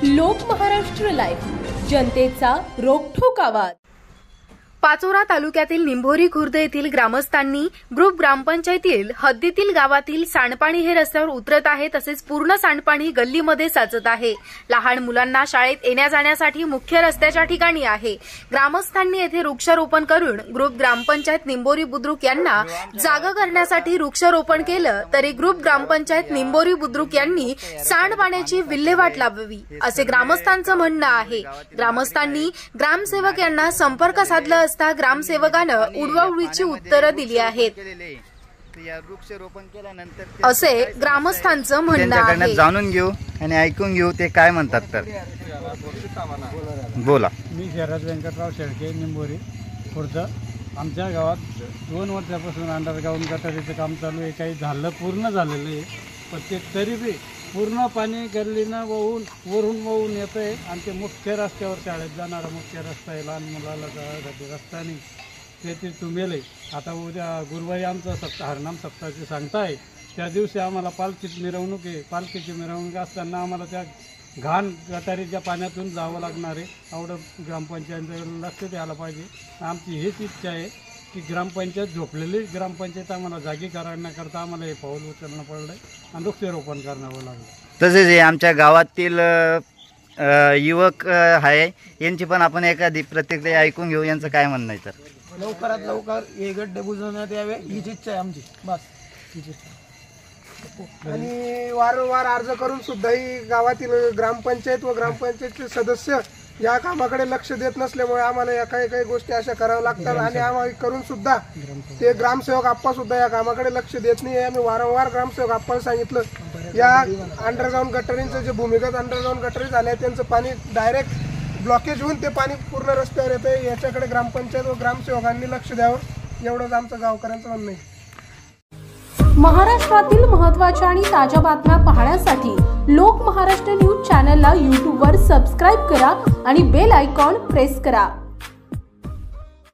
लोक महाराष्ट्र लाईव्ह, जनतेचा रोखठोक आवाज। पाचोरा तालुक्यातील निंभोरी खुर्द येथील ग्रामस्थांनी ग्रुप ग्रामपंचायतील हद्दीतील गावातील सांडपाणी हे रस्त्यावर उतरत आहे, तसेच पूर्ण सांडपाणी गल्लीमध्ये साचत आहे। लहान मुलांना शाळेत येण्या जाण्यासाठी मुख्य रस्त्याच्या ठिकाणी आहे। ग्रामस्थांनी येथे वृक्षारोपण करून ग्रुप ग्रामपंचायत निंभोरी बुद्रुक यांना जागा करण्यासाठी वृक्षारोपण केलं, तरी ग्रुप ग्रामपंचायत निंभोरी बुद्रुक यांनी सांडपाण्याची विल्हेवाट लावावी असे ग्रामस्थांचं म्हणणं आहे। ग्रामस्थांनी ग्रामसेवक यांना संपर्क साधला असता ग्रामसेवकानं उडवाउडवीची उत्तरं दिली आहेत असे ग्रामस्थांचं म्हणणं आहे। जाणून घेऊ आणि ऐकून घेऊ ते काय म्हणतात तर बोला। मी शहरात व्यंकटराव शेळके, निंभोरी खुर्द। आमच्या गावात 2 वर्षापासून अंडरग्राउंड गटारीचं काम चालू आहे। काही झालं, पूर्ण झालेलं आहे, पण ते तरी बी पूर्ण पाणी गल्लीनं वरून येतं आहे आणि ते मुख्य रस्त्यावर शाळेत जाणारा मुख्य रस्ता आहे, लहान मुलाला जाण्यासाठी रस्ता नाही, ते तुंबेल आहे। आता उद्या गुरुवारी आमचं हरनाम सप्ताहाची सांगता आहे, त्या दिवशी आम्हाला पालखीची मिरवणूक आहे। पालखीची मिरवणूक असताना आम्हाला त्या घाण गटारीच्या पाण्यातून जावं लागणार आहे। एवढं ग्रामपंचायतीचं लक्ष द्यायला पाहिजे। आमची हीच इच्छा आहे की ग्रामपंचायत झोपलेली ग्रामपंचायत आम्हाला जागी करण्याकरता आम्हाला हे पाऊल उचलणं पडलं आणि वृक्षारोपण करावं लागलं। तसेच हे आमच्या गावातील युवक आहे, यांची पण आपण एखादी प्रतिक्रिया ऐकून घेऊ। यांचं काय म्हणणं आहे तर लवकरात लवकर हे गड्डे बुजवण्यात यावे हीच इच्छा आहे आमची, बस हीच इच्छा। आणि वारंवार अर्ज करून सुद्धाही गावातील ग्रामपंचायत व ग्रामपंचायतचे सदस्य या कामाकडे लक्ष देत नसल्यामुळे आम्हाला या काही गोष्टी अशा कराव्या लागतात आणि आम्हाला करून सुद्धा ते ग्रामसेवक आप्पा सुद्धा या कामाकडे लक्ष देत नाही। आम्ही वारंवार ग्रामसेवक आप्पाला सांगितलं, या अंडरग्राउंड गटरींचं जे भूमिगत अंडरग्राउंड गटरी झाले त्यांचं पाणी डायरेक्ट ब्लॉकेज होऊन ते पाणी पूर्ण रस्त्यावर येतं, याच्याकडे ग्रामपंचायत व ग्रामसेवकांनी लक्ष द्यावं, एवढंच आमचं गावकऱ्यांचं म्हणणं आहे। महाराष्ट्रातील महत्त्वाच्या आणि ताज्या बातम्या पाहण्यासाठी लोक महाराष्ट्र न्यूज चॅनलला यूट्यूबवर सबस्क्राईब करा आणि बेल आयकॉन प्रेस करा।